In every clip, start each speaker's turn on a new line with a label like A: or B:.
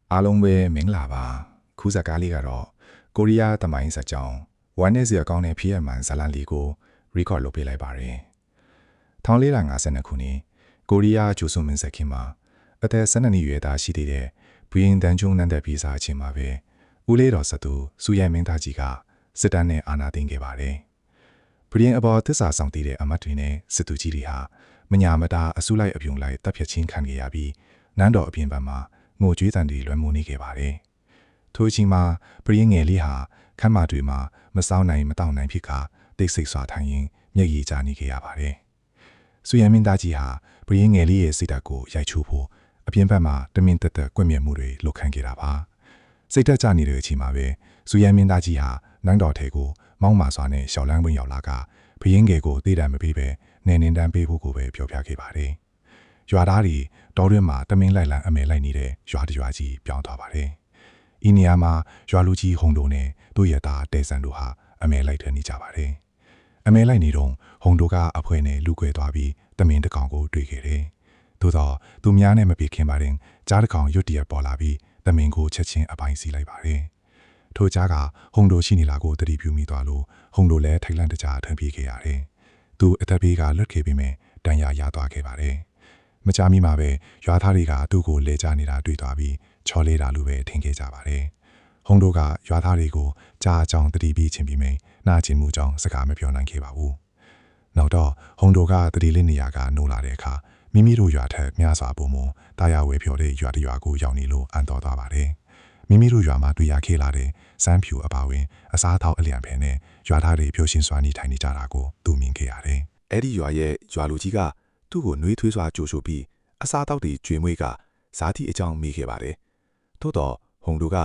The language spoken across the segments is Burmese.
A: အားလုံးပဲမင်္ဂလာပါခုစကားလေးကတော့ကိုရီးယားသမိုင်းဆက်ကြောင်းဝမ်းနဲ့စရာကောင်းတဲ့ဖြစ်ရမှန်ဇာလန်လေးကို record လုပ်ပေးလိုက်ပါတယ်1452ခုနှစ်ကိုရီးယားကျူဆွန်မင်းဆက်ခင်မှာအသက်12နှစ်ရွယ်သားရှိသေးတဲ့ဘီရင်တန်ချုံနန်းတဲ့ပြည်စာအချင်းမှာပဲဦးလေးတော်ဆက်သူစူရန်မင်းသားကြီးကစစ်တမ်းနဲ့အာဏာသိမ်းခဲ့ပါတယ်ဘီရင်အပေါ်သစ္စာဆောင်တည်တဲ့အမတ်တွေနဲ့စစ်သူကြီးတွေဟာမညာမတာအစုလိုက်အပြုံလိုက်တပ်ဖြတ်ချင်းခံခဲ့ရပြီးနန်းတော်အပြင်ဘက်မှာငိုကြွေးတန်တွေလွှမ်းမိုးနေခဲ့ပါတယ်။ထိုအချိန်မှာပရိငယ်လေးဟာခမ်းမတွေမှာမစောင်းနိုင်မတောင့်နိုင်ဖြစ်ကတိတ်ဆိတ်စွာထိုင်ရင်းမျက်ရည်ကျနေခဲ့ရပါတယ်။စူရန်မင်းသားကြီးဟာပရိငယ်လေးရဲ့စိတ်ဓာတ်ကိုရိုက်ချိုးဖို့အပြင်ဘက်မှာတမင်တက်တက်ကွက်မြက်မှုတွေလုပ်ခံခဲ့တာပါ။စိတ်ဓာတ်ကျနေတဲ့အချိန်မှာပဲစူရန်မင်းသားကြီးဟာနန်းတော်ထဲကိုမောင်းမာစွာနဲ့ရှောက်လန်းဝင်ရောက်လာကဘယင်းငယ်ကိုတေးတံမပေးပဲနေနေတန်းပေးဖို့ကိုပဲပြောပြခဲ့ပါတယ်။ရွာသားတွေတောတွင်းမှာတမင်လိုက်လံအမဲလိုက်နေတဲ့ရွာတရွာကြီးပြောင်းသွားပါတယ်။ဤနေရာမှာရွာလူကြီးဟုံတို့နဲ့သူ့ရဲ့သားတဲဆန်တို့ဟာအမဲလိုက်ထနေကြပါတယ်။အမဲလိုက်နေတော့ဟုံတို့ကအဖွဲနဲ့လူကွဲသွားပြီးတမင်တစ်ကောင်ကိုတွေ့ခဲ့တယ်။သို့တော့သူများနဲ့မပြေခင်ပါရင်ကြားတစ်ကောင်ရွတ်တရက်ပေါ်လာပြီးတမင်ကိုချက်ချင်းအပိုင်းစီလိုက်ပါတယ်။ထိုကြားကဟုံတို့ရှိနေလာကိုတတိပြုမိသွားလို့ဟုံတို့လည်းထိုင်လန့်တကြားထမ်းပြေးခဲ့ရတယ်။သူအသက်ဘေးကလွတ်ခဲ့ပြီးမှတန်ရာရသွားခဲ့ပါတယ်။မကြမီမှာပဲရွာသားတွေကသူ့ကိုလဲကျနေတာတွေ့သွားပြီးချော်လေးတာလိုပဲထင်ခဲ့ကြပါတယ်။ဟုံတို့ကရွာသားတွေကိုကြားအကြောင်းတတိပြီးချင်းပြီးမှနာကျင်မှုကြောင့်စကားမပြောနိုင်ခဲ့ပါဘူး။နောက်တော့ဟုံတို့ကတတိလေးနေရာကနိုးလာတဲ့အခါမိမိတို့ရွာထက်များစွာပုံမတာယာဝဲဖြော်တဲ့ရွာတရွာကိုရောက်နေလို့အံ့တော်သွားပါတယ်။မိမိတို့ရွာမှာတွေ့ရခဲ့လာတဲ့စမ်းဖြူအပါဝင်အစားအသောက်အလျံဖဲနဲ့ရွာသားတွေပျော်ရွှင်စွာနေထိုင်နေကြတာကိုသူမြင်ခဲ့ရတယ်။
B: အဲ့ဒီရွာရဲ့ရွာလူကြီးကသူ့ကိုနှွေးထွေးစွာကြိုဆိုပြီးအစားအသောက်တွေကျွေးမွေးကဇာတိအကြောင်းမေးခဲ့ပါတယ်။ထို့တော့ဟုံတို့က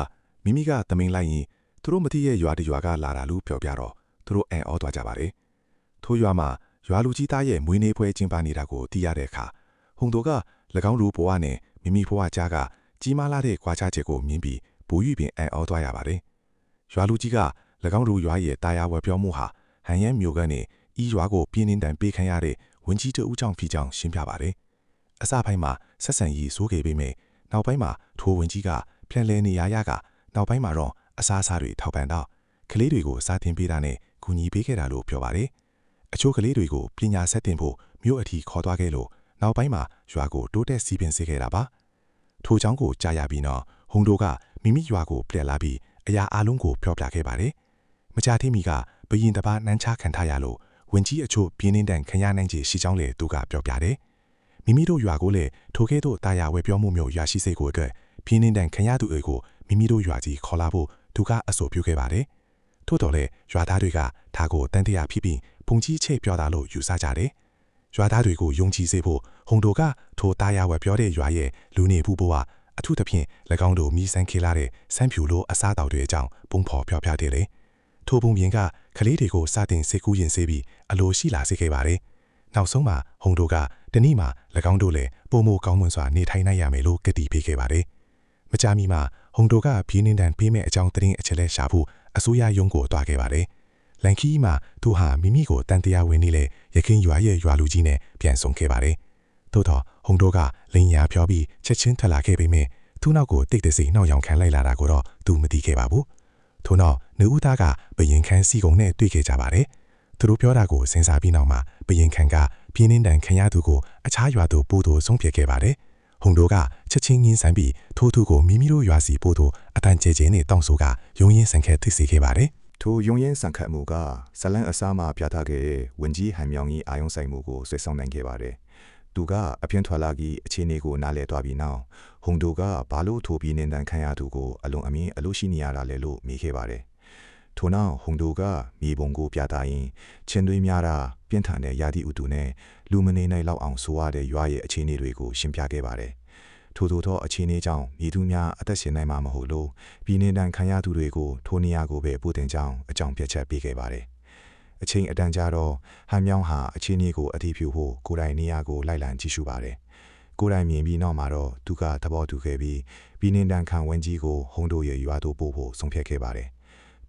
B: မိမိကတမင်လိုက်ရင်သူတို့မသိရဲ့ရွာတရွာကလာတာလို့ပြောပြတော့သူတို့အံ့ဩသွားကြပါတယ်။ထို့ရွာမှာရွာလူကြီးသားရဲ့မွေးနေ့ပွဲကျင်းပနေတာကိုသိရတဲ့အခါဟုံတို့က၎င်းတို့ဘဝနဲ့မိမိဘဝကြားကကြီးမားလာတဲ့ခွာခြားချက်ကိုမြင်ပြီးဘူ၍ပင်အံ့ဩသွားရပါတယ်။ရွာလူကြီးက၎င်းတို့ရွာရဲ့တာယာဝယ်ပြောမှုဟာဟန်ရန်မျိုးကနေဤရွာကိုပြင်းနှင်းတန်ပေးခံရတဲ့ဝင်ကြီးတို့ဦးကြောင့်ဖြစ်ကြောင်းရှင်းပြပါတယ်။အစပိုင်းမှာဆက်ဆံရေးစိုးခဲ့ပေမဲ့နောက်ပိုင်းမှာထိုဝင်ကြီးကပြန်လည်နေရရကနောက်ပိုင်းမှာတော့အစားအစာတွေထောက်ပံ့တော့ကလေးတွေကိုစားတင်ပေးတာနဲ့ကူညီပေးခဲ့တာလို့ပြောပါတယ်။အချို့ကလေးတွေကိုပညာဆက်တင်ဖို့မြို့အထိခေါ်သွားခဲ့လို့နောက်ပိုင်းမှာရွာကိုတိုးတက်စီးပင်စေခဲ့တာပါ။ထိုเจ้าကိုကြားရပြီးတော့ဟုံတို့ကမိမိရွာကိုပြန်လာပြီးအရာအလုံးကိုပြောပြခဲ့ပါတယ်။မကြသေးမီကဘရင်တပါနန်းချခံထားရလို့ဝင်ကြီးအချို့ပြင်းနှင်းတန်ခရနိုင်ကြီးရှိကြောင်းလေသူကပြောပြတယ်။မိမိတို့ရွာကိုလည်းထိုကဲ့သို့တာယာဝဲပြောမှုမျိုးရရှိစေကိုအတွက်ပြင်းနှင်းတန်ခရသူတွေကိုမိမိတို့ရွာကြီးခေါ်လာဖို့သူကအဆိုပြုခဲ့ပါတယ်။ထို့တော်လည်းရွာသားတွေကဒါကိုတန်တရားဖြစ်ပြီးဘုံကြီးချေပြောတာလို့ယူဆကြတယ်။ရွာသားတွေကိုယုံကြည်စေဖို့ဟုံတို့ကထိုတာယာဝဲပြောတဲ့ရွာရဲ့လူနေမှုဘဝအထူးသဖြင့်၎င်းတို့မိဆန်းခေလာတဲ့စမ်းဖြူလိုအစားတောက်တွေအကြောင်းပုံဖော်ပြောပြတယ်လေ။ထိုပုံပြင်ကကလေးတွေကိုစတင်စိတ်ကူးရင်စေပြီးအလိုရှိလာစေခဲ့ပါတယ်။နောက်ဆုံးမှာဟုံတို့ကတနည်းမှာ၎င်းတို့လည်းပုံမိုကောင်းမွန်စွာနေထိုင်နိုင်ရမယ်လို့ကတိပေးခဲ့ပါတယ်။မကြာမီမှာဟုံတို့ကပြင်းနှင်းတန်ပေးမဲ့အကြောင်းသတင်းအချက်လက်ရှာဖို့အစိုးရရုံးကိုတွားခဲ့ပါတယ်။လန်ခီမှာသူဟာမိမိကိုတန်တရားဝင်နေလေရခင်ရွာရဲ့ရွာလူကြီးနဲ့ပြန်ဆုံခဲ့ပါတယ်။သို့တော့ဟုံတို့ကလင်းညာဖြောပြီးချက်ချင်းထလာခဲ့ပေမဲ့သူ့နောက်ကိုတိတ်တဆိနှောက်ရောင်ခံလိုက်လာတာကိုတော့သူမသိခဲ့ပါဘူး။ထို့နောက်နေဦးသားကဘယင်ခန်းစီကုံနဲ့တွေ့ခဲ့ကြပါတယ်။သူတို့ပြောတာကိုစဉ်းစားပြီးနောက်မှာဘယင်ခန်းကပြင်းနှင်းတန်ခံရသူကိုအခြားရွာသို့ပို့သူဆုံးဖြတ်ခဲ့ပါတယ်။ဟုံတို့ကချက်ချင်းငင်းဆန်ပြီးထိုးသူကိုမိမိတို့ရွာစီပို့သူအတန်ကျဲကျဲနဲ့တောင်းဆိုကယုံရင်ဆန်ခက်သိစေခဲ့ပါတယ်
C: ။ထိုယုံရင်ဆန်ခတ်မှုကဇလန်အစားမှပြသခဲ့တဲ့ဝင်ကြီးဟန်မြောင်ကြီးအာယုံဆိုင်မှုကိုဆွဲဆောင်နိုင်ခဲ့ပါတယ်။သူကအပြင်းထွက်လာပြီးအခြေအနေကိုနားလည်သွားပြီးနောက်ဟုံတို့ကဘာလို့ထိုပြီးနေတန်ခံရသူကိုအလွန်အမင်းအလို့ရှိနေရတာလဲလို့မေးခဲ့ပါတယ်။ထို့နောက်ဟုံတို့ကမြေပုံကိုပြသရင်ချင်းသွေးများတာပြင်းထန်တဲ့ယာတိဥတုနဲ့လူမနေနိုင်လောက်အောင်ဆိုရတဲ့ရွာရဲ့အခြေအနေတွေကိုရှင်းပြခဲ့ပါတယ်။ထို့သောအခြေအနေကြောင့်မြေသူများအသက်ရှင်နိုင်မှာမဟုတ်လို့ပြီးနေတန်ခံရသူတွေကိုထိုနေရာကိုပဲပို့တင်ကြောင်းအကြောင်းပြချက်ပေးခဲ့ပါတယ်။အချိန်အတန်ကြာတော့ဟန်မြောင်းဟာအခြေအနေကိုအထီးဖြူဖို့ကိုယ်တိုင်နေရာကိုလိုက်လံကြည့်ရှုပါတယ်။ကိုယ်တိုင်မြင်ပြီးနောက်မှာတော့သူကသဘောတူခဲ့ပြီးပြီးနေတန်ခံဝင်ကြီးကိုဟုံတို့ရဲ့ရွာသို့ပို့ဖို့ဆုံးဖြတ်ခဲ့ပါတယ်။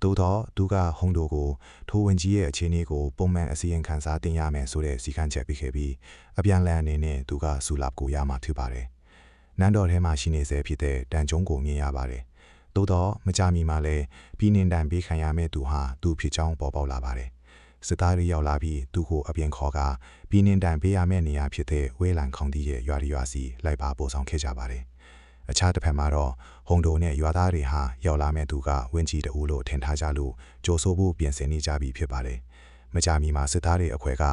C: သို့တော့သူကဟုံတို့ကိုထိုဝင်ကြီးရဲ့အခြေအနေကိုပုံမှန်အစီရင်ခံစာတင်ရမယ်ဆိုတဲ့စီကံချက်ပေးခဲ့ပြီးအပြန်လန်းအနေနဲ့သူကဆူလာကိုရမှထူပါတယ်။ နန်းတော်ထဲမှာရှိနေစေဖြစ်တဲ့တန်ကျုံကိုမြင်ရပါတယ်။သို့တော့မကြမီမှာလည်းပြည်နှင်တန်ပေးခံရမဲ့သူဟာသူ့ဖြစ်ကြောင်းပေါ်ပေါက်လာပါတယ်။စစ်သားတွေရောက်လာပြီးသူ့ကိုအပြင်ခေါ်ကပြည်နှင်တန်ပေးရမဲ့နေရာဖြစ်တဲ့ဝဲလန်ခေါင်တီရဲ့ရွာစီလိုက်ပါပို့ဆောင်ခဲ့ကြပါတယ်။အခြားတစ်ဖက်မှာတော့ဟုံဒိုနဲ့ရွာသားတွေဟာရောက်လာမဲ့သူကဝင်းကြီးတူလို့ထင်ထားကြလို့ကြိုဆိုဖို့ပြင်ဆင်နေကြပြီဖြစ်ပါတယ်။မကြမီမှာစစ်သားတွေအခွဲက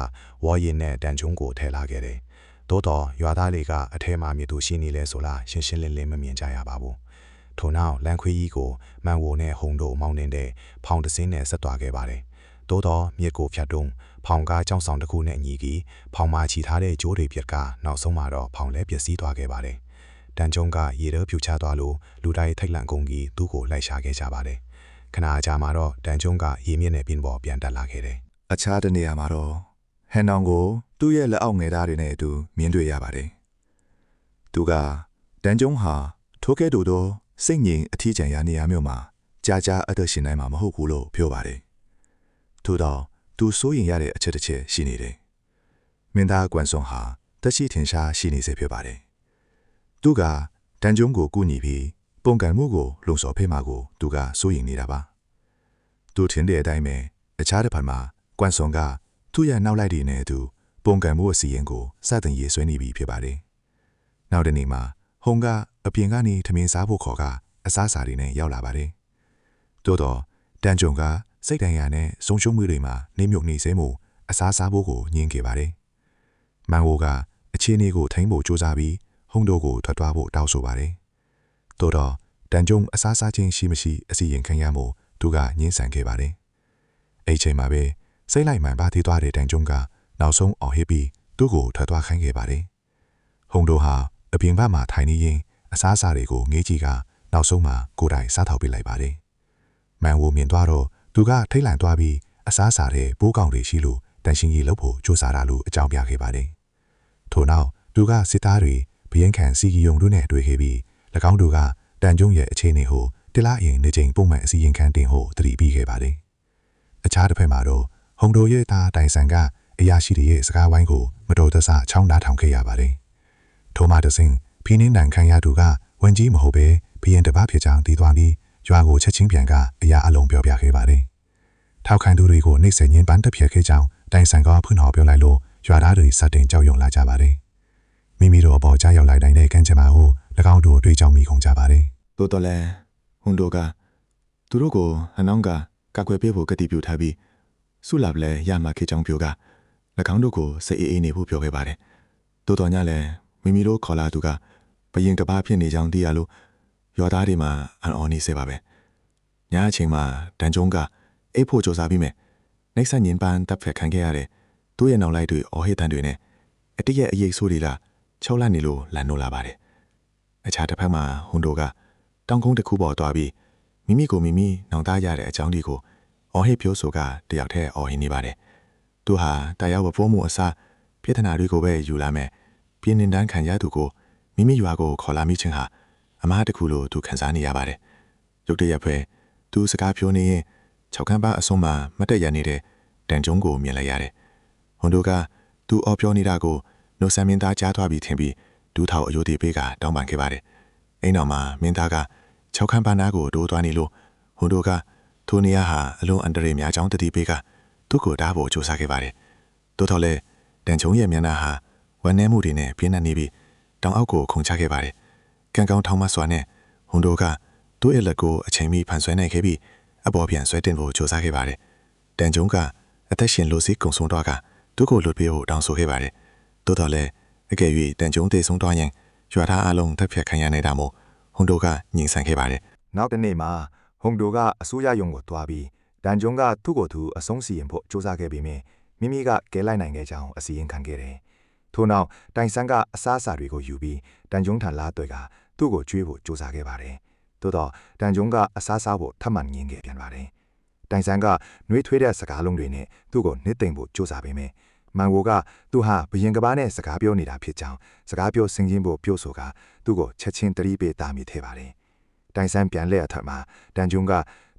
C: ဝေါ်ရင်နဲ့တန်ကျုံကိုထည့်လာခဲ့တယ်။သို့တော့ရွာသားတွေကအထဲမှာမြေသူရှိနေလဲဆိုလားရှင်းရှင်းလင်းလင်းမမြင်ကြရပါဘူး။ထို့နောက်လန်ခွေးကြီးကိုမန်ဝိုနဲ့ဟုံဒိုမောင်းနေတဲ့ဖောင်တစင်းနဲ့ဆက်သွားခဲ့ပါတယ်။သို့တော့မြစ်ကိုဖြတ်တုံးဖောင်ကားကြောင်ဆောင်တစ်ခုနဲ့ညီကီဖောင်မှာချီထားတဲ့ကြိုးတွေပြက်ကနောက်ဆုံးမှာတော့ဖောင်လဲပျက်စီးသွားခဲ့ပါတယ်။တန်ကျုံကရေထဲပြူချသွားလို့လူတိုင်းထိတ်လန့်ကုန်ကြီးသူ့ကိုလိုက်ရှာခဲ့ကြပါတယ်။ခဏအကြာမှာတော့တန်ကျုံကရေမြင့်နဲ့ပြင်းပေါ်ပြန်တက်လာခဲ့တယ်။
B: အခြားတစ်နေရာမှာတော့ဟန်နောင်ကိုသူ့ရဲ့လက်အောက်ငယ်သားတွေနဲ့အတူမြင်တွေ့ရပါတယ်။သူကတန်ကျုံဟာထိုကဲ့သို့သောစိတ်ငြိမ်အထီးကျန်ရာနေရာမျိုးမှာကြာအသက်ရှင်နိုင်မှာမဟုတ်ဘူးလို့ပြောပါတယ်။ထို့တော့သူစိုးရင်ရတဲ့အချက်တစ်ချက်ရှိနေတယ်။မင်းသားကွမ်ဆွန်ဟာတက်ရှိထင်ရှားရှိနေစေဖြစ်ပါတယ်။သူကတန်ကျုံကိုကူညီပြီးပုံကံမှုကိုလုံဆော်ဖေးမှာကိုသူကစိုးရင်နေတာပါ။သူထင်တဲ့အတိုင်းပဲအခြားတစ်ဖက်မှာကွမ်ဆွန်ကသူ့ရဲ့နောက်လိုက်တွေနဲ့အတူပုံကံမှုအစီရင်ကိုစတင်ရေးဆွဲနေပြီဖြစ်ပါတယ်။နောက်တစ်နေ့မှာဟုံကအပြင်ကနေထမင်းစားဖို့ခေါ်ကအစားအစာတွေနဲ့ရောက်လာပါတယ်။သို့တော့တန်ကျုံကစိတ်တန်ရာနဲ့ဆုံးရှုံးမှုတွေမှာနေမြုပ်နေစေမှုအစားစားဖို့ကိုညှင်းခဲ့ပါတယ်။မန်ဝိုကအခြေအနေကိုထိန်းဖို့ကြိုးစားပြီးဟုံတို့ကိုထွက်သွားဖို့တောင်းဆိုပါတယ်။သို့တော့တန်ကျုံအစားစားခြင်းရှိမရှိအစီရင်ခံရမှုသူကညှင်းဆန်ခဲ့ပါတယ်။အဲ့ချိန်မှာပဲစိတ်လိုက်မှန်ပါသေးသွားတဲ့တန်ကျုံကနောက်ဆုံးအော်ဟစ်ပြီးသူ့ကိုထွက်သွားခိုင်းခဲ့ပါတယ်။ဟုံတို့ဟာအပြင်ဘက်မှာထိုင်နေရင်အစားအစာတွေကိုငေးကြည့်ကနောက်ဆုံးမှာကိုယ်တိုင်စားထောက်ပေးလိုက်ပါတယ်။မန်ဝိုမြင်သွားတော့သူကထိတ်လန့်သွားပြီးအစားအစာတွေပိုးကောင်တွေရှိလို့တန်ရှင်းကြီးလုပ်ဖို့ကြိုးစားတာလို့အကြောင်းပြခဲ့ပါတယ်။ထို့နောက်သူကစစ်သားတွေဘရင်ခံစီကီယုံတို့နဲ့တွေ့ခဲ့ပြီး၎င်းတို့ကတန်ကျုံရဲ့အခြေအနေကိုတလားရင်နေချိန်ပုံမှန်အစီရင်ခံတင်ဖို့တတိပေးခဲ့ပါတယ်။အခြားတစ်ဖက်မှာတော့ဟုံတို့ရဲ့သားတိုင်ဆန်ကအရာရှိတွေရဲ့စကားဝိုင်းကိုမတော်တဆချောင်းနားထောင်ခဲ့ရပါတယ်။ထို့မှတစ်ဆင့်ဖီးနှင်းတန်ခံရသူကဝင်ကြီးမဟုတ်ပဲဘရင်တစ်ပါးဖြစ်ကြောင်းသိသွားပြီးရွာကိုချက်ချင်းပြန်ကအရာအလုံးပြောပြခဲ့ပါတယ်။ထောက်ခံသူတွေကိုနှိမ့်ဆက်ညင်းပန်းတက်ပြက်ခဲ့ကြောင်းတိုင်ဆန်ကဖွင့်ဟောပြောလိုက်လို့ရွာသားတွေစတင်ကြောက်ရွံ့လာကြပါတယ်။မိမိတို့အပေါ်ကြားရောက်လိုက်တဲ့ကမ်းခြေမှာကို၎င်းတို့တွေးကြောင်မိကုန်ကြပါတယ်။
C: သို့တော်လည်းဟွန်ဒိုကသူတို့ကိုအနောင်ကကာကွယ်ပေးဖို့ကတိပြုထားပြီးဆုလာပလဲရမှခေချောင်းပြိုက၎င်းတို့ကိုစိတ်အေးနေဖို့ပြောခဲ့ပါတယ်။သို့တော်ညလည်းမိမိတို့ခေါ်လာသူကဘရင်တစ်ပါးဖြစ်နေကြောင်းသိရလို့ရွာသားတွေမှာအံ့ဩနေစေပါပဲ။ညအချိန်မှာတန်ကျုံကအိတ်ဖို့ကြိုးစားပြီးမယ်။နှိမ့်ဆက်ညင်ပန်းတပ်ဖက်ခံခဲ့ရတဲ့သူ့ရဲ့နောက်လိုက်တွေအော်ဟစ်တန်တွေနဲ့အတိရဲ့အရေးဆိုးတွေလာချောက်လန့်နေလို့လန်နိုးလာပါတယ်။အခြားတစ်ဖက်မှာဟွန်ဒိုကတောင်ကုန်းတစ်ခုပေါ်သွားပြီးမိမိကိုမိမိနောင်တရတဲ့အကြောင်းဒီကိုအော်ဟစ်ပြောဆိုကတယောက်တည်းအော်ဟစ်နေပါတယ်။သူဟာတရားဝပိုးမှုအစားပြဿနာတွေကိုပဲယူလာမယ်။ပြင်းနှင်တန်းခံရသူကိုမိမိရွာကိုခေါ်လာမိခြင်းဟာအမားတစ်ခုလိုသူခံစားနေရပါတယ်။ရုတ်တရက်ပဲသူစကားပြောနေရင်၆ခန်းပါအဆုံးမှာမတက်ရနေတဲ့တန်ကျုံကိုမြင်လိုက်ရတယ်။ဟွန်ဒိုကသူအော်ပြောနေတာကိုနိုဆန်မင်းသားကြားသွားပြီးထင်ပြီးဒူးထောက်အယိုတီပေးကတောင်းပန်ခဲ့ပါတယ်။အိမ်တော်မှာမင်းသားက၆ခန်းပါနားကိုတိုးသွားနေလို့ဟွန်ဒိုကထိုနေရာဟာအလွန်အန္တရာယ်များကြောင်းတတိပေးကသူ့ကိုတားဖို့ကြိုးစားခဲ့ပါတယ်။သို့တော်လည်းတန်ကျုံရဲ့မျက်နှာဟာဝမ်းနည်းမှုတွေနဲ့ပြင်းထန်နေပြီးတောင်အောက်ကိုခုန်ချခဲ့ပါတယ်။ကံကောင်းထောင်းမစွာနဲ့ဟွန်ဒိုကသူ့ရဲ့လက်ကိုအချိန်မီဖန်ဆွဲနိုင်ခဲ့ပြီးအပေါ်ပြန်ဆွဲတင်ဖို့ကြိုးစားခဲ့ပါတယ်။တန်ကျုံကအသက်ရှင်လို့စီကုံဆုံးတော့ကသူ့ကိုလွတ်ပေးဖို့တောင်းဆိုခဲ့ပါတယ်။သို့တော်လည်းအကယ်၍တန်ကျုံသေဆုံးသွားရင်ရွာသားအလုံးတက်ဖြတ်ခံရနေတာမို့ဟွန်ဒိုကညှိဆန်ခဲ့ပါတယ်။
B: နောက်တစ်နေ့မှာဟုံဒိုကအစိုးရရုံးကိုတွားပြီးတန်ကျုံကသူ့ကိုယ်သူအဆုံးစီရင်ဖို့စူးစမ်းခဲ့ပြီးမိမိကကဲလိုက်နိုင်ခဲ့ကြောင်းအစီရင်ခံခဲ့တယ်။ထို့နောက်တိုင်ဆန်းကအစားအစာတွေကိုယူပြီးတန်ကျုံထံလာတွေ့ကသူ့ကိုကျွေးဖို့စူးစမ်းခဲ့ပါတယ်။သို့တော့တန်ကျုံကအစားစားဖို့ထပ်မံငင်းခဲ့ပြန်ပါတယ်။တိုင်ဆန်းကနှွေးထွေးတဲ့စကားလုံးတွေနဲ့သူ့ကိုနစ်သိမ့်ဖို့စူးစမ်းပေမယ့်မန်ဝိုကသူဟာဘရင်ကဘာနဲ့စကားပြောနေတာဖြစ်ကြောင်းစကားပြောဆင်ခြင်ဖို့ပြောဆိုကသူ့ကိုချက်ချင်းတတိပေးတာမိထဲပါတယ်။တိုင်ဆန်းပြန်လဲအထက်မှာတန်ကျုံက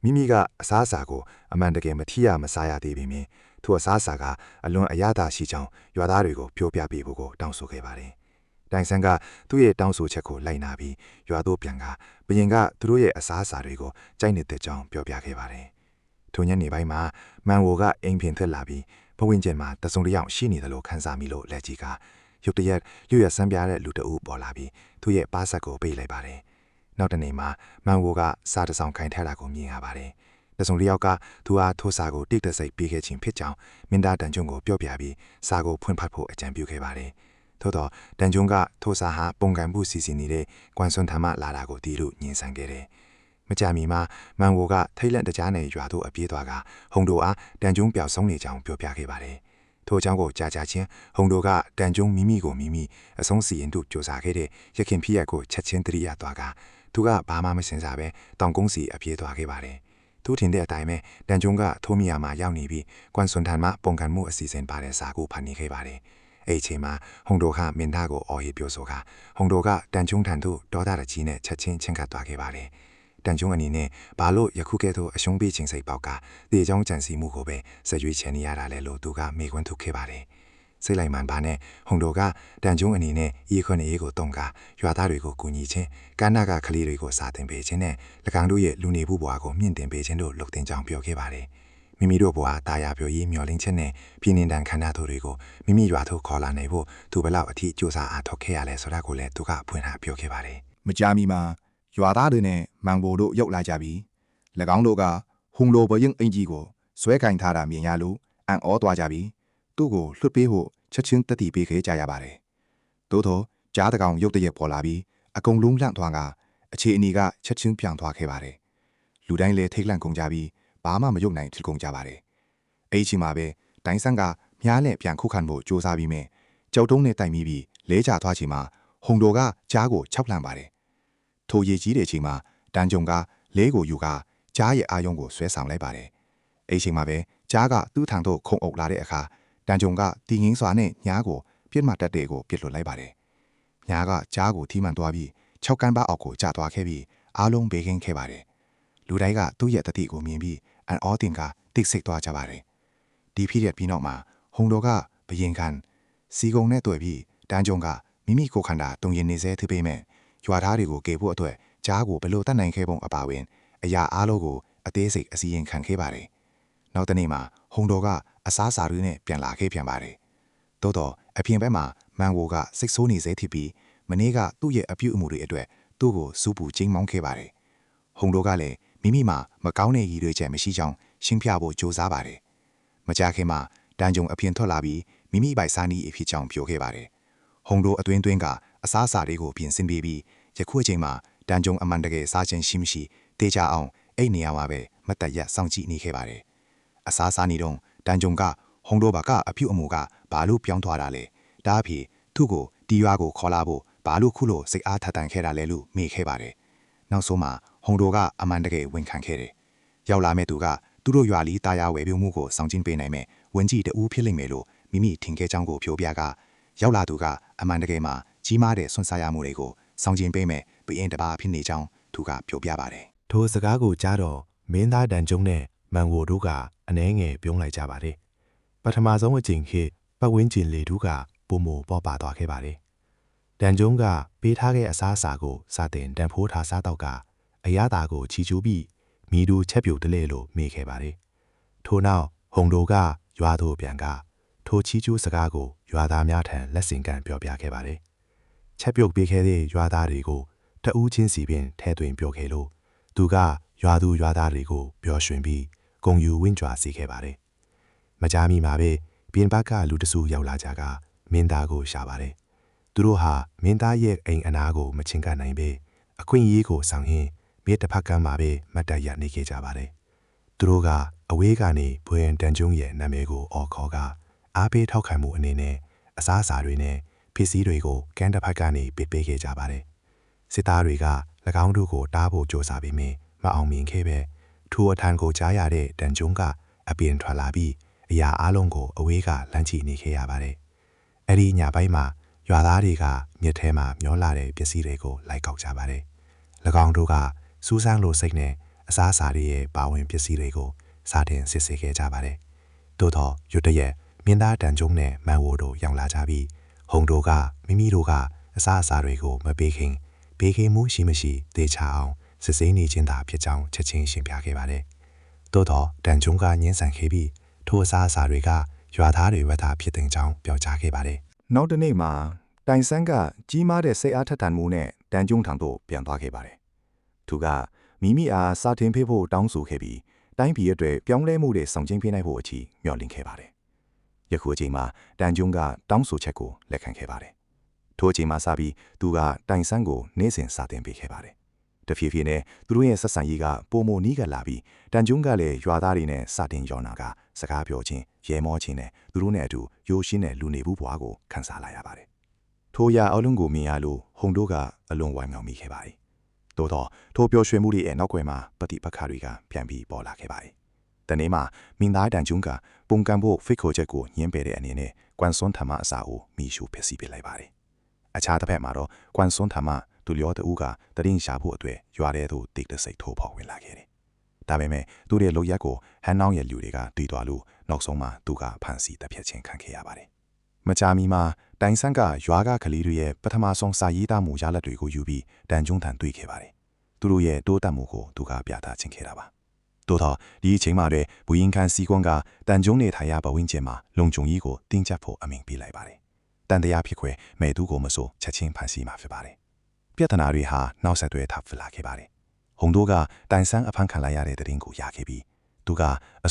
B: မိမိကအစားအစာကိုအမှန်တကယ်မထီရမစားရသေးပေမယ့်ထိုအစားအစာကအလွန်အရသာရှိကြောင်းရွာသားတွေကိုပြောပြပေးဖို့ကိုတောင်းဆိုခဲ့ပါတယ်။
C: တိုင်ဆန်းကသူ့ရဲ့တောင်းဆိုချက်ကိုလိုက်နာပြီးရွာသို့ပြန်ကဘရင်ကသူတို့ရဲ့အစားအစာတွေကိုကြိုက်နေတဲ့ကြောင်းပြောပြခဲ့ပါတယ်။ထိုညနေပိုင်းမှာမန်ဝိုကအိမ်ပြင်ထွက်လာပြီးဘဝင်းကျင်မှာတစုံတစ်ယောက်ရှိနေတယ်လို့ခန်းစားမိလို့လက်ကြီးကရုတ်တရက်ရွရဆန်းပြားတဲ့လူတအုပ်ပေါ်လာပြီးသူ့ရဲ့ပါးစပ်ကိုပိတ်လိုက်ပါတယ်။နောက်တနေ့မှာမန်ဝိုကစားတဆောင်ခိုင်ထက်တာကိုမြင်ရပါတယ်။တစုံတစ်ယောက်ကသူအားထိုးစာကိုတိတ်တဆိတ်ပေးခဲ့ခြင်းဖြစ်ကြောင်းမင်းသားတန်ကျွန်းကိုပြောပြပြီးစာကိုဖွင့်ဖတ်ဖို့အကြံပြုခဲ့ပါတယ်။ထို့တော့တန်ကျွန်းကထိုးစာဟာပုံကန်မှုစီစီနေတဲ့ကွမ်ဆွန်ထမ်းမှလာတာကိုတီးလို့ညင်ဆန်ခဲ့တယ်။မကြမီမှာမန်ဝိုကထိတ်လန့်တကြားနဲ့ရွာသို့အပြေးသွားကဟုံတို့အားတန်ကျွန်းပျောက်ဆုံးနေကြောင်းပြောပြခဲ့ပါတယ်။ထို့အကြောင်းကိုကြားချင်းဟုံတို့ကတန်ကျွန်းမိမိကိုမိမိအဆုံးစီရင်တို့ကြိုးစားခဲ့တဲ့ရခင်ဖြစ်ရပ်ကိုချက်ချင်းတရိယာသွားကသူကဘာမှမစင်စားပဲတောင်ကုန်းစီအပြေးသွားခဲ့ပါတယ်။သူထင်တဲ့အတိုင်းပဲတန်ကျွန်းကထိုးမီယာမှာရောက်နေပြီးကွမ်ဆွန်ထန်မှပုံကန်မှုအစီအစဉ်ပါတဲ့စာကိုဖတ်နေခဲ့ပါတယ်။အဲ့ချိန်မှာဟုံတို့ကမင်းသားကိုအော်ဟစ်ပြောဆိုကဟုံတို့ကတန်ကျွန်းထန်သို့ဒေါသတကြီးနဲ့ချက်ချင်းချင်းကပ်သွားခဲ့ပါတယ်။တန်ကျွန်းအနေနဲ့ဘာလို့ယခုကဲ့သို့အရှုံးပေးခြင်းစိတ်ပေါက်ကတေချောင်းကြံစီမှုကိုပဲဆက်ရွေးချယ်နေရတာလဲလို့သူကမေခွန်းထုတ်ခဲ့ပါတယ်။စိတ်လိုက်မှန်ပါနဲ့ဟုံတို့ကတန်ကျွန်းအနေနဲ့ဤခွနဲ့ရေးကိုတုံးကရွာသားတွေကိုကူညီခြင်းကန္နာကကလေးတွေကိုစာသင်ပေးခြင်းနဲ့၎င်းတို့ရဲ့လူနေမှုဘဝကိုမြင့်တင်ပေးခြင်းတို့လုပ်တင်ကြောင်းပြောခဲ့ပါတယ်။မိမိတို့ဘဝတာယာပြောရေးမျှော်လင့်ချက်နဲ့ပြည်နေတန်ခန္ဓာတို့တွေကိုမိမိရွာသို့ခေါ်လာနိုင်ဖို့သူဘလောက်အထိကြိုးစားအားထုတ်ခဲ့ရလဲဆိုတာကိုလည်းသူကဖွင့်ထားပြောခဲ့ပါတယ်
B: ။မကြာမီမှာရွာသားတွေနဲ့မန်ဘိုတို့ရောက်လာကြပြီး၎င်းတို့ကဟုံလိုဘရင်အင်ကြီးကိုဆွဲကင်ထားတာမြင်ရလို့အံ့ဩသွားကြပြီးသူ့ကိုလွှတ်ပေးဖို့ချက်ချင်းတတိပေးခဲ့ကြရပါတယ်။သို့သောကြားတကောင်ရုတ်တရက်ပေါ်လာပြီးအကုန်လုံးလန့်သွားကအခြေအနေကချက်ချင်းပြောင်းသွားခဲ့ပါတယ်။လူတိုင်းလည်းထိတ်လန့်ကုန်ကြပြီးဘာမှမယုံနိုင်ဖြစ်ကုန်ကြပါတယ်။အဲ့ဒီမှာပဲတိုင်ဆန်းကမြားနဲ့ပြန်ခုခံဖို့ကြိုးစားပြီးမြဲကြောက်တုံးနဲ့တိုက်မိပြီးလဲချသွားချိန်မှာဟုံတော်ကကြားကို၆လှမ်းပါတယ်။ထိုရည်ကြီးတဲ့ချိန်မှာတန်ကြုံကလဲကိုယူကကြားရဲ့အာယုံကိုဆွဲဆောင်လိုက်ပါတယ်။အဲ့ဒီချိန်မှာပဲကြားကသူ့ထံသို့ခုံအုပ်လာတဲ့အခါတန်ကြုံကတီငင်းစွာနဲ့ညားကိုပြစ်မှတ်တက်တဲ့ကိုပြစ်လွတ်လိုက်ပါတယ်။ညားကကြားကိုထိမှန်သွားပြီး၆ကန်းပါအောက်ကိုကျသွားခဲ့ပြီးအားလုံးဘေးကင်းခဲ့ပါတယ်။လူတိုင်းကသူ့ရဲ့တတိကိုမြင်ပြီးအန်အောတင်ကတိတ်ဆိတ်သွားကြပါတယ်။ဒီဖြစ်ရပြီးနောက်မှာဟုံတော်ကဘရင်ခံစီကုံနဲ့တွေ့ပြီးတန်ကြုံကမိမိကိုခန္ဓာတုံရင်နေစေthứပေးမဲ့ရွာသားတွေကိုကေဖို့အတွက်ကြားကိုဘလို့တတ်နိုင်ခဲ့ပုံအပါဝင်အရာအားလုံးကိုအသေးစိတ်အစီရင်ခံခဲ့ပါတယ်။နောက်တနေ့မှာဟုံတော်ကအစားစာတွေနဲ့ပြန်လာခဲ့ပြန်ပါတယ်။သို့တော့အပြင်ဘက်မှာမန်ဝိုကစိတ်ဆိုးနေစေဖြစ်ပြီးမနေ့ကသူ့ရဲ့အပြုအမူတွေအတွက်သူ့ကိုစူးပူချင်းမောင်းခဲ့ပါတယ်။ဟုံတော်ကလည်းမိမိမှာမကောင်းတဲ့ရည်ရွယ်ချက်မရှိကြောင်းရှင်းပြဖို့ကြိုးစားပါတယ်။မကြာခင်မှာတန်ကြုံအပြင်ထွက်လာပြီးမိမိပိုင်စာနီးအဖြစ်ကြောင်းပြောခဲ့ပါတယ်။ဟုံတော်အတွင်းကအစားအစာတွေကိုပြင်ဆင်ပေးပြီးယခုအချိန်မှာတန်ကြုံအမှန်တကယ်စားခြင်းရှိမရှိတေချာအောင်အဲ့နေရာမှာပဲမတ်တရစောင့်ကြည့်နေခဲ့ပါတယ်။အစားစားနေတော့တန်ကြုံကဟုံတော်ဘာကအပြုအမူကဘာလို့ပြောင်းသွားတာလဲ။ဒါအဖြစ်သူ့ကိုဒီရွာကိုခေါ်လာဖို့ဘာလို့ခုလိုစိတ်အားထက်သန်ခဲ့တာလဲလို့မေးခဲ့ပါတယ်။နောက်ဆုံးမှာဟုံတော်ကအမှန်တကယ်ဝန်ခံခဲ့တယ်။ရောက်လာမဲ့သူကသူတို့ရွာလီတာယာဝယ်ပြုံမှုကိုစောင့်ကြည့်ပေးနိုင်မဲ့ဝန်ကြီးတူဖြစ်လိမ့်မယ်လို့မိမိထင်ခဲ့ကြောင်းကိုပြောပြကရောက်လာသူကအမှန်တကယ်မှာကြီးမားတဲ့ဆွန့်စားရမှုတွေကိုစောင့်ကြည့်ပေးမဲ့ဘရင်တပါဖြစ်နေကြောင်းသူကပြောပြပါတယ်
D: ။ထိုစကားကိုကြားတော့မင်းသားတန်ကြုံနဲ့မန်ဝိုတို့ကအနှဲငယ်ပြုံးလိုက်ကြပါတယ်။ပထမဆုံးအချိန်ခေတ်ပတ်ဝန်းကျင်လေတို့ကပုံမပေါ်ပါသွားခဲ့ပါတယ်။တန်ကြုံကပေးထားခဲ့အစားအစာကိုစတင်တန်ဖိုးထားစားတော့ကအရသာကိုချီကျူးပြီးမီဒူချက်ပြုတ်တလဲလို့မေးခဲ့ပါတယ်။ထို့နောက်ဟုံတို့ကရွာသို့ပြန်ကထိုချီကျူးစကားကိုရွာသားများထံလက်ဆင့်ကမ်းပြောပြခဲ့ပါတယ်။ချက်ပြုတ်ပေးခဲ့တဲ့ရွာသားတွေကိုတဦးချင်းစီပင်ထဲသွင်းပြောခဲ့လို့သူကရွာသူရွာသားတွေကိုပျော်ရွှင်ပြီးဂုဏ်ယူဝင့်ကြွားစေခဲ့ပါတယ်။မကြာမီမှာပဲပြင်ပကလူတစုရောက်လာကြကမင်းသားကိုရှာပါတယ်။သူတို့ဟာမင်းသားရဲ့အိမ်အနားကိုမချင်းကပ်နိုင်ပဲအခွင့်အရေးကိုဆောင်ရင်းမြေတစ်ဖက်ကမ်းမှာပဲမတ်တပ်ရနေခဲ့ကြပါတယ်။သူတို့ကအဝေးကနေဘွေရင်တန်ကျုံရဲ့နာမည်ကိုအော်ခေါ်ကအားပေးထောက်ခံမှုအနေနဲ့အစားအစာတွေနဲ့ပစ္စည်းတွေကိုကမ်းတစ်ဖက်ကနေပစ်ပေးခဲ့ကြပါတယ်။စစ်သားတွေက၎င်းတို့ကိုတားဖို့ကြိုးစားပေမယ့်မအောင်မြင်ခဲ့ပဲထိုအထံကိုကြားရတဲ့တန်ကျုံကအပြင်ထွက်လာပြီးအရာအလုံးကိုအဝေးကလမ်းကြည့်နေခဲ့ရပါတယ်။အဲ့ဒီညပိုင်းမှာရွာသားတွေကမြစ်ထဲမှာမျောလာတဲ့ပစ္စည်းတွေကိုလိုက်ကောက်ကြပါတယ်။၎င်းတို့ကစူးစမ်းလိုစိတ်နဲ့အစားအစာတွေရဲ့ပါဝင်ပစ္စည်းတွေကိုစတင်စစ်ဆေးခဲ့ကြပါတယ်။သို့တော့ရွတ်တရက်မင်းသားတန်ကျုံနဲ့မန်ဝိုတို့ရောက်လာကြပြီးဟုံတို့ကမိမိတို့က အစားအစာတွေကိုမပေးခင်ဘေးကင်းမှုရှိမရှိသေချာအောင်စစ်ဆေးနေခြင်းသာဖြစ်ကြောင်းချက်ချင်းရှင်းပြခဲ့ပါတယ်။သို့တော့တန်ဂျုံကညှင်းဆန်ခဲ့ပြီးထိုအစားအစာတွေကရွာသားတွေဝတ်သားဖြစ်တဲ့ကြောင်းပြောကြားခဲ့ပါတယ်
C: နောက်တစ်နေ့မှာတိုင်ဆန်းကကြီးမားတဲ့စိတ်အားထက်သန်မှုနဲ့တန်ကျုံထံသို့ပြန်သွားခဲ့ပါတယ်။သူကမိမိအားစာတင်ပေးဖို့တောင်းဆိုခဲ့ပြီးတိုင်းပြည်အတွက်ပြောင်းလဲမှုတွေဆောင်ကျဉ်ပေးနိုင်ဖို့အထိမျှော်လင့်ခဲ့ပါတယ်။ယခုအချိန်မှာတန်ကျုံကတောင်းဆိုချက်ကိုလက်ခံခဲ့ပါတယ်။ထိုအချိန်မှာစပြီးသူကတိုင်ဆန်းကိုနေ့စဉ်စာတင်ပေးခဲ့ပါတယ်။တဖြည်းဖြည်းနဲ့သူတို့ရဲ့ဆက်ဆံရေးကပိုမိုနီးကပ်လာပြီးတန်ကျုံကလည်းရွာသားတွေနဲ့စာတင်ရောနာကစကားပြောခြင်းရဲမောခြင်းနဲ့သူတို့နဲ့အတူရိုးရှင်းတဲ့လူနေမှုဘဝကိုခန်းစားလာရပါတယ်။ထိုရာအလုံးကိုမြင်ရလို့ဟုံတို့ကအလွန်ဝိုင်းမြောင်မိခဲ့ပါတယ်။သို့တော့ထိုပျော်ရွှင်မှုတွေရဲ့နောက်ွယ်မှာပฏิပတ်ခါတွေကပြန်ပြီးပေါ်လာခဲ့ပါတယ်။တနေ့မှာမင်းသားတန်ကျုံကပုံကံဖို့ဖိတ်ခေါ်ချက်ကိုညှင်းပယ်တဲ့အနေနဲ့ကွမ်စွန်ထမအစာကိုမိရှုဖျက်ဆီးပစ်လိုက်ပါတယ်။အခြားတစ်ဖက်မှာတော့ကွမ်စွန်ထမသူလျောတူကတရင်ရှာဖို့အတွက်ရွာထဲသို့တိတ်တဆိတ်ထိုးဖောက်ဝင်လာခဲ့တယ်။ဒါပေမဲ့သူရဲ့လုပ်ရက်ကိုဟန်နောင်းရဲ့လူတွေကတီးသွားလို့နောက်ဆုံးမှာသူကဖန်စီတပ်ဖြတ်ခြင်းခံခဲ့ရပါတယ်။မကြာမီမှာတိုင်ဆန်းကရွာကကလေးတွေရဲ့ပထမဆုံးစာရေးသားမှုရလဒ်တွေကိုယူပြီးတန်ကျုံထံတွေ့ခဲ့ပါတယ်။သူတို့ရဲ့တိုးတက်မှုကိုသူကပြသခြင်းခဲ့တာပါ။သို့တော့ဒီအချိန်မှာတည်းဘူရင်ခန်စီကွန်ကတန်ကျုံနေထိုင်ရပဝင်းကျင်မှာလုံခြုံရေးကိုတင်းကျပ်ဖို့အမိန့်ပေးလိုက်ပါတယ်။တန်တရားဖြစ်ခွဲမဲ့သူကိုမဆိုချက်ချင်းဖန်စီမှာဖြစ်ပါတယ်။ပြဿနာတွေဟာနောက်ဆက်တွဲထပ်ဖြစ်လာခဲ့ပါတယ်။ဟုံတို့ကတိုင်ဆန်းအဖမ်းခံလိုက်ရတဲ့တဲ့ရင်ကိုရခဲ့ပြီးသူကအ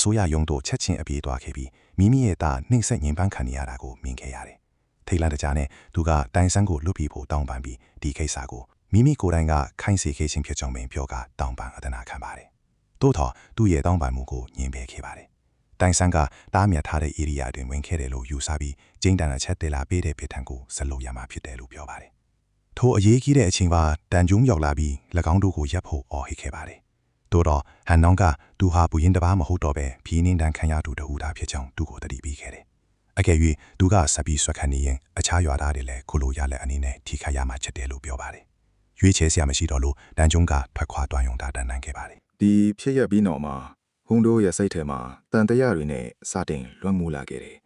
C: စိုးရရုံးတို့ချက်ချင်းအပြေးသွားခဲ့ပြီးမိမိရဲ့သားနှိမ့်ဆက်ညင်ပန်းခံနေရတာကိုမြင်ခဲ့ရတယ်။ထိတ်လန့်တကြားနဲ့သူကတိုင်ဆန်းကိုလွတ်ပြီးဖို့တောင်းပန်ပြီးဒီကိစ္စကိုမိမိကိုယ်တိုင်ကခိုင်းစေခဲ့ခြင်းဖြစ်ကြောင်းပင်ပြောကတောင်းပန်အဒနာခံပါတယ်။သို့တော့သူ့ရဲ့တောင်းပန်မှုကိုညှင်းပယ်ခဲ့ပါတယ်။တိုင်ဆန်းကတားမြစ်ထားတဲ့ဧရိယာတွင်ဝင်ခဲ့တယ်လို့ယူဆပြီးကျင်းတန်အချက်တက်လာပေးတဲ့ပြည်ထံကိုဆက်လုပ်ရမှာဖြစ်တယ်လို့ပြောပါတယ်။ထိုအရေးကြီးတဲ့အချိန်မှာတန်ကျုံရောက်လာပြီး၎င်းတို့ကိုရပ်ဖို့အော်ဟစ်ခဲ့ပါတယ်။သို့တော့ဟန်နောင်ကသူဟာဘူရင်တပါးမဟုတ်တော့ပဲဖြီးနှင်းတန်းခံရသူတဟူတာဖြစ်ကြောင်းသူ့ကိုတတိပေးခဲ့တယ်။အကယ်၍သူကဆက်ပြီးဆွတ်ခတ်နေရင်အခြားရွာသားတွေလည်းခုလိုရလက်အနေနဲ့ထိခိုက်ရမှာချက်တယ်လို့ပြောပါတယ်။ရွေးချယ်စရာမရှိတော့လို့တန်ကျုံကထွက်ခွာသွားရုံတာတန်တန်းခဲ့ပါတယ် ဒီဖြစ်ရပြီးနောက်မှာဟုံတို့ရဲ့စိတ်ထဲမှာတန်တရားတွေနဲ့စတင်လွှမ်းမိုးလာခဲ့တယ်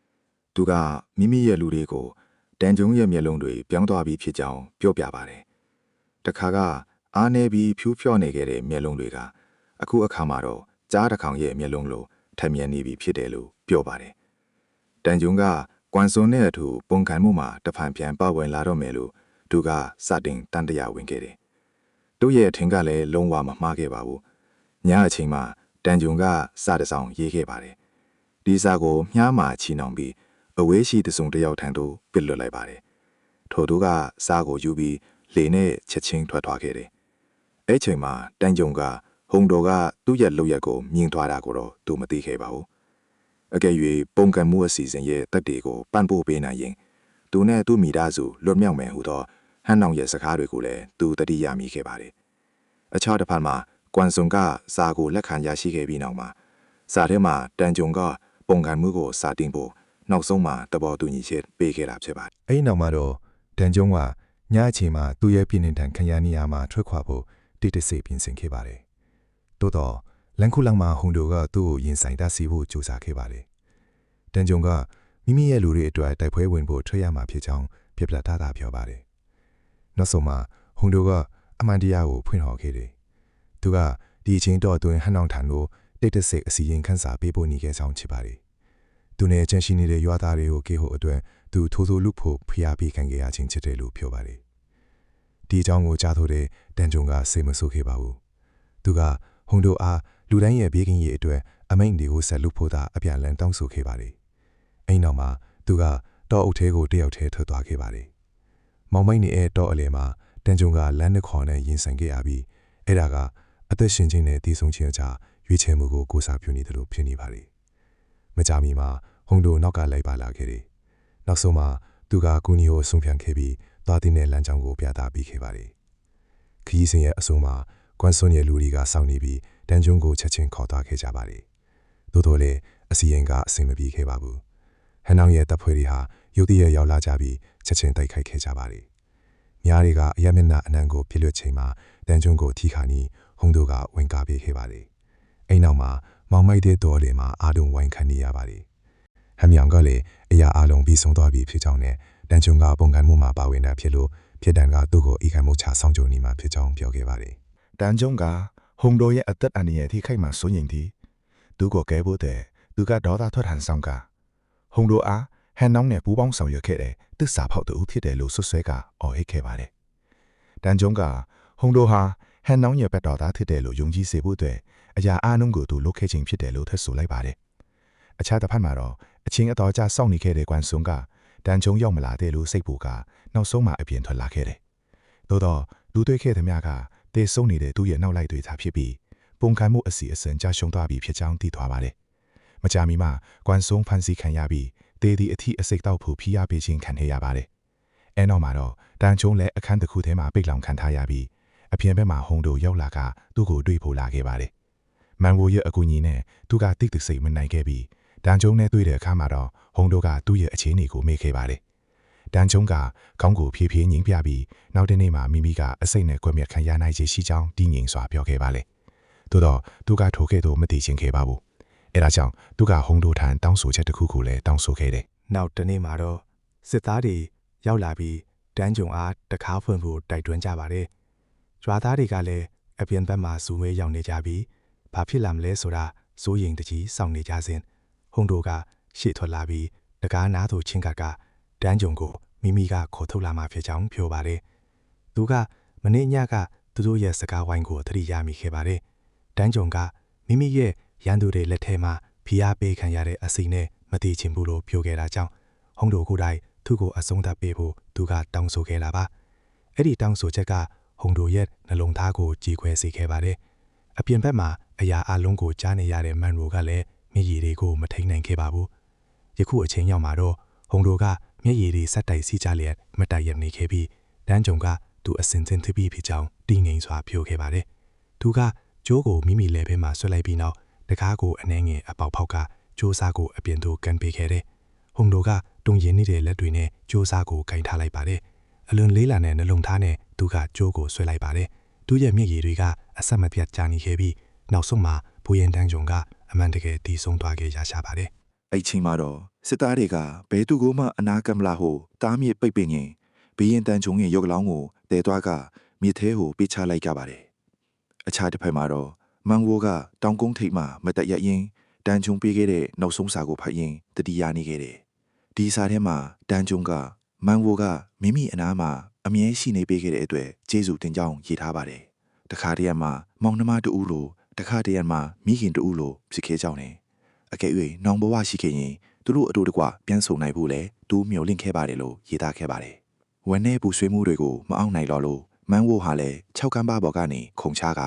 C: ။သူကမိမိရဲ့လူတွေကိုတန်ကျုံရဲ့မျက်လုံးတွေပြောင်းသွားပြီးဖြစ်ကြောင်းပြောပြပါတယ်။တခါကအားနေပြီးဖြူးဖြော့နေခဲ့တဲ့မျက်လုံးတွေကအခုအခါမှာတော့ကြားတစ်ခေါင်ရဲ့မျက်လုံးလိုထက်မြက်နေပြီဖြစ်တယ်လို့ပြောပါတယ်။တန်ကျုံကကွမ်စွန်နဲ့အတူပုံခံမှုမှာတဖန်ပြန်ပဝင်လာတော့မယ်လို့သူကစတင်တန်တရားဝင်ခဲ့တယ်။သူ့ရဲ့အထင်ကလည်းလုံးဝမမှားခဲ့ပါဘူး။ညအချိန်မှာတန်ကျုံကစာတစ်စောင်ရေးခဲ့ပါတယ်။ဒီစာကိုမြားမှာချီနှောင်ပြီးအဝေးရှိတစုံတစ်ယောက်ထံသို့ပစ်လွတ်လိုက်ပါတယ်။ထို့သူကစာကိုယူပြီးလေနဲ့ချက်ချင်းထွက်သွားခဲ့တယ်။အဲ့ချိန်မှာတန်ကျုံကဟုံတော်ကသူ့ရဲ့လုပ်ရက်ကိုမြင်သွားတာကိုတော့သူမသိခဲ့ပါဘူး။အကယ်၍ပုံကံမှုအစီအစဉ်ရဲ့တက်တွေကိုပန့်ပို့ပေးနိုင်ရင်သူနဲ့သူ့မိသားစုလွတ်မြောက်မယ်ဟူသောဟန်နောင်ရဲ့စကားတွေကိုလည်းသူတတိယမိခဲ့ပါတယ်။အခြားတစ်ဖက်မှာကွမ်စွန်ကစာကိုလက်ခံရရှိခဲ့ပြီးနောက်မှာစာထဲမှာတန်ကျုံကပုံကံမှုကိုစာတင်ဖို့နောက်ဆုံးမှာတဘောတူညီချက်ပေးခဲ့တာဖြစ်ပါတယ်
B: ။အဲ့ဒီနောက်မှာတော့တန်ကျုံကညအချိန်မှာသူ့ရဲ့ပြည်နှင်ထန်ခံရနေရမှာထွက်ခွာဖို့တိတ်တဆိတ်ပြင်ဆင်ခဲ့ပါတယ်။သို့တော့လန်ခုလောင်မှာဟုံတို့ကသူ့ကိုရင်ဆိုင်တားဆီးဖို့ကြိုးစားခဲ့ပါတယ်။တန်ကျုံကမိမိရဲ့လူတွေအတွက်တိုက်ပွဲဝင်ဖို့ထွက်ရမှာဖြစ်ကြောင်းပြပြထားတာပြောပါတယ်။နောက်ဆုံးမှာဟုံတို့ကအမှန်တရားကိုဖွင့်ဟော်ခဲ့တယ်။သူကဒီအချိန်တော့အတွင်းဟန်နောင်ထံကိုတိတ်တဆိတ်အစီရင်ခန်းစာပေးဖို့နေခဲ့ကြောင်းချပါတယ်။သူနဲ့ချန်ရှိနေတဲ့ရွာသားတွေကိုကေဟိုအတွက်သူထိုးထိုးလူဖို့ဖျားပေးခံခဲ့ရခြင်းချစ်တယ်လို့ပြောပါတယ်။ဒီအကြောင်းကိုကြားထိုးတဲ့တန်ကျုံကစိတ်မဆိုးခဲ့ပါဘူး။သူကဟုံတို့အားလူတိုင်းရဲ့ဘေးကင်းရေးအတွက်အမိန့်တွေကိုဆက်လုပ်ဖို့သာအပြန်လန်တောင်းဆိုခဲ့ပါတယ်။အဲ့နောက်မှာသူကတောအုပ်ထဲကိုတယောက်ထဲထွက်သွားခဲ့ပါတယ်။မောင်မိတ်နဲ့တောအလဲမှာတန်ကျုံကလမ်းနှစ်ခေါ်နဲ့ရင်ဆိုင်ခဲ့ရပြီးအဲ့ဒါကအသက်ရှင်ခြင်းနဲ့တည်ဆုံခြင်းအကြားရွေးချယ်မှုကိုကိုးစားပြုနေတယ်လို့ဖြစ်နေပါတယ်။မကြမီမှာဟုံတို့နောက်ကလိုက်ပါလာခဲ့တယ်။နောက်ဆုံးမှာသူကကူနီကိုဆုံးဖြတ်ခဲ့ပြီးသွားတဲ့လမ်းကြောင်းကိုပြသပေးခဲ့ပါတယ်။ခရီးစဉ်ရဲ့အဆုံးမှာကွမ်စွန်ရဲ့လူတွေကစောင့်နေပြီးတန်ကျုံကိုချက်ချင်းခေါ်သွားခဲ့ကြပါတယ်။သို့တော်လည်းအစီရင်ကအဆင်မပြေခဲ့ပါဘူး။ဟန်နောင်ရဲ့တပ်ဖွဲ့တွေဟာရုတ်တရက်ရောက်လာကြပြီးချက်ချင်းတိုက်ခိုက်ခဲ့ကြပါတယ်။မြားတွေကအယမျက်နှာအနှံကိုပြစ်လွတ်ချိန်မှာတန်ကျုံကိုထိခါနီဟုံတို့ကဝင်ကားပေးခဲ့ပါတယ်။အဲ့နောက်မှာမောင်မိုက်တဲ့တော်တွေမှာအာဒုံဝိုင်းခံနေရပါတယ်။ဟမ်ယောင်ကလည်းအရာအလုံးပြီးဆုံးသွားပြီဖြစ်ကြောင်းနဲ့တ တန်ဂျုံကပုံကန်မှုမှာပါဝင်တာဖြစ်လို့ဖြစ်တန်ကသူ့ကိုဤခံမှုချဆောင်ကြနေမှာဖြစ်ကြောင်းပြောခဲ့ပါတယ်
C: တန်ဂျုံကဟုံဒိုရဲ့အသက်အန္တရာယ်ထိခိုက်မှစိုးရိမ်သည်သူကိုကဲဖို့တဲ့သူကဒေါသထွက်ဟန်ဆောင်ကဟုံဒိုအားဟန်နောင်းနဲ့ပူးပေါင်းဆောင်ရွက်ခဲ့တဲ့တစ္ဆာဖောက်သူဖြစ်တယ်လို့ဆွဆွဲကအော်ဟစ်ခဲ့ပါတယ်တန်ဂျုံကဟုံဒိုဟာဟန်နောင်းရဲ့ဘက်တော်သားဖြစ်တယ်လို့ယုံကြည်စေဖို့အတွက်အရာအားလုံးကိုသူလုပ်ခဲ့ခြင်းဖြစ်တယ်လို့ထပ်ဆိုလိုက်ပါတယ်အခြားတစ်ဖက်မှာတော့အချင်းအတော်ကြစောင့်နေခဲ့တဲ့ကွမ်ဆွန်ကတန်ဂျုံရောက်မလာတဲ့လို့စိတ်ပူကနောက်ဆုံးမှအပြင်ထွက်လာခဲ့တယ်။သို့တော့လူတွေ့ခဲ့သည်များကတေဆုံးနေတဲ့သူရဲ့နောက်လိုက်တွေသာဖြစ်ပြီးပုံခံမှုအစီအစဉ်ကြရှုံးသွားပြီးဖြစ်ကြောင်းသိသွားပါတယ်။မကြာမီမှကွမ်ဆွန်ဖန်စီခံရပြီးတေဒီအထီးအစိတ်တောက်ဖို့ဖိအားပေးခြင်းခံခဲ့ရပါတယ်။အဲနောက်မှာတော့တန်ဂျုံလည်းအခန်းတစ်ခုထဲမှာပိတ်လောင်ခံထားရပြီးအပြင်ဘက်မှာဟုံဒိုရောက်လာကသူ့ကိုတွေ့ဖို့လာခဲ့ပါတယ်။မန်ဝိုရဲ့အကူအညီနဲ့သူကတိတ်တဆိတ်မနိုင်ခဲ့ပြီးတန်ဂျုံနဲ့တွေ့တဲ့အခါမှာတော့ဟုံဒိုကသူ့ရဲ့အခြေအနေကိုမေ့ခဲ့ပါတယ်။တန်ဂျုံကခေါင်းကိုဖြည်းဖြည်းငိမ့်ပြပြီးနောက်တနေ့မှာမိမိကအစိတ်နဲ့ကွက်မြက်ခံရနိုင်ခြေရှိကြောင်းတည်ငြိမ်စွာပြောခဲ့ပါလေ။သို့တော့သူကထိုခဲ့သို့မတည်ချင်ခဲ့ပါဘူး။အဲဒါကြောင့်သူကဟုံဒိုထံတောင်းဆိုချက်တစ်ခုကိုလည်းတောင်းဆိုခဲ့တယ်
D: နောက်တနေ့မှာတော့စစ်သားတွေရောက်လာပြီးတန်းကြုံအားတကားဖွင့်ဖို့တိုက်တွန်းကြပါတယ်။ရွာသားတွေကလည်းအပြင်ဘက်မှာစူမဲရောက်နေကြပြီးဘာဖြစ်လာမလဲဆိုတာစိုးရိမ်တကြီးစောင့်နေကြစဉ်ဟုံဒိုကရှေ့ထွက်လာပြီးတကားနားသို့ချင်းကတန်းကြုံကိုမိမိကခေါ်ထုတ်လာမှဖြစ်ကြောင်းပြောပါတယ်။သူကမနေ့ညကသူတို့ရဲ့စကားဝိုင်းကိုသတိရမိခဲ့ပါတယ်။တန်းကြုံကမိမိရဲ့ရန်သူတွေလက်ထဲမှာဖိအားပေးခံရတဲ့အစီနဲ့မတည်ချင်ဘူးလို့ပြောခဲ့တာကြောင့်ဟုံဒိုကိုယ်တိုင်သူ့ကိုအဆုံးသတ်ပေးဖို့သူကတောင်းဆိုခဲ့တာပါ။အဲ့ဒီတောင်းဆိုချက်ကဟုံဒိုရဲ့နှလုံးသားကိုကြေခွဲစေခဲ့ပါတယ်။အပြင်ဘက်မှာအရာအလုံးကိုကြားနေရတဲ့မန်ရိုကလည်းမျက်ရည်တွေကိုမထိန်နိုင်ခဲ့ပါဘူး။ယခုအချိန်ရောက်မှာတော့ဟုံဒိုကမျက်ရည်တွေဆက်တိုက်စီးကြလျက်မတိုင်ရနေခဲ့ပြီးတန်းကြုံကသူအစင်စင်သိပြီးဖြစ်ကြောင်းတည်ငြိမ်စွာပြောခဲ့ပါတယ်။သူကကျိုးကိုမိမိလက်ထဲမှာဆွဲလိုက်ပြီးနောက်တကားကိုအနှဲငယ်အပေါက်ဖောက်ကကျိုးစားကိုအပြင်သို့ကန်ပေးခဲ့တယ်။ဟုံဒိုကတုံရင်နေတဲ့လက်တွေနဲ့ကျိုးစားကိုကင်ထားလိုက်ပါတယ်။အလွန်လေးလာတဲ့နှလုံးသားနဲ့သူကကျိုးကိုဆွဲလိုက်ပါတယ်။သူရဲ့မျက်ရည်တွေကအဆက်မပြတ်ကြာနေခဲ့ပြီးနောက်ဆုံးမှာဘူရင်တန်းကြုံကအမှန်တကယ်တည်ဆုံးသွားခဲ့ရရှာပါတယ်။
C: အဲ့ချိန်မှာတော့စစ်သားတွေကဘဲသူကိုမှအနာကမလာဟုတားမြစ်ပိတ်ပင်ရင်ဘီရင်တန်ချုံရဲ့ရုပ်လောင်းကိုတဲသွားကမြေသေးကိုပိချလိုက်ကြပါတယ်။အခြားတစ်ဖက်မှာတော့မန်ဝိုကတောင်ကုန်းထိပ်မှမတက်ရရင်တန်ချုံပေးခဲ့တဲ့နောက်ဆုံးစာကိုဖတ်ရင်တတိယနေခဲ့တယ်။ဒီစာထဲမှာတန်ချုံကမန်ဝိုကမိမိအနားမှာအမြဲရှိနေပေးခဲ့တဲ့အတွက်ကျေးဇူးတင်ကြောင်းရေးထားပါတယ်။တခါတည်းမှာမောင်နှမတူဦးလိုတခါတည်းမှာမိခင်တူဦးလိုဖြစ်ခဲ့ကြောင်းနဲ့အကယ်၍နောင်ဘဝရှိခဲ့ရင်သူတို့အတူတကွပြန်ဆုံနိုင်ဖို့လဲတူးမျှော်လင့်ခဲ့ပါတယ်လို့ရေးသားခဲ့ပါတယ်။ဝန်내ပူဆွေးမှုတွေကိုမအောင်နိုင်တော့လို့မန်ဝိုဟာလည်း6ကမ်းပါပေါ်ကနေခုံချက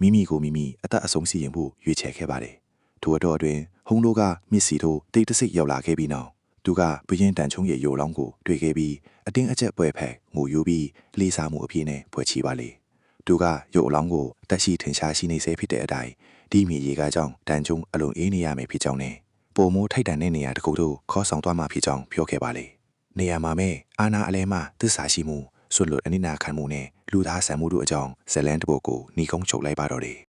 C: မိမိကိုမိမိအသက်အဆုံးစီရင်ဖို့ရွေးချယ်ခဲ့ပါတယ်။ထို့အတော့အတွင်းဟုံးတို့ကမျက်စီတို့တိတ်တဆိတ်ရောက်လာခဲ့ပြီးနောက်သူကဘရင်တန်ချုံရဲ့ရိုလောင်းကိုတွေ့ခဲ့ပြီးအတင်းအကျပ်ပွဲဖက်ငိုယူပြီးလေးစားမှုအပြည့်နဲ့ဖွဲ့ချပါလေ။သူကရိုအလောင်းကိုတက်ရှိထင်ရှားရှိနေစေဖြစ်တဲ့အတိုင်းဒီမြေရေကားကြောင့်တန်ချုံအလုံးအေးနေရမယ်ဖြစ်ကြောင်းနဲ့ပုံမိုးထိုက်တန်တဲ့နေရာတစ်ခုတို့ခေါ်ဆောင်သွားမှဖြစ်ကြောင်းပြောခဲ့ပါလေ။နေရာမှာမဲ့အာနာအလဲမှသစ္စာရှိမှုဆွလွတ်အနိနာခံမှုနဲ့လူသားဆန်မှုတို့အကြောင်းဇလန်တပုတ်ကိုညီကုန်းချုပ်လိုက်ပါတော့တယ်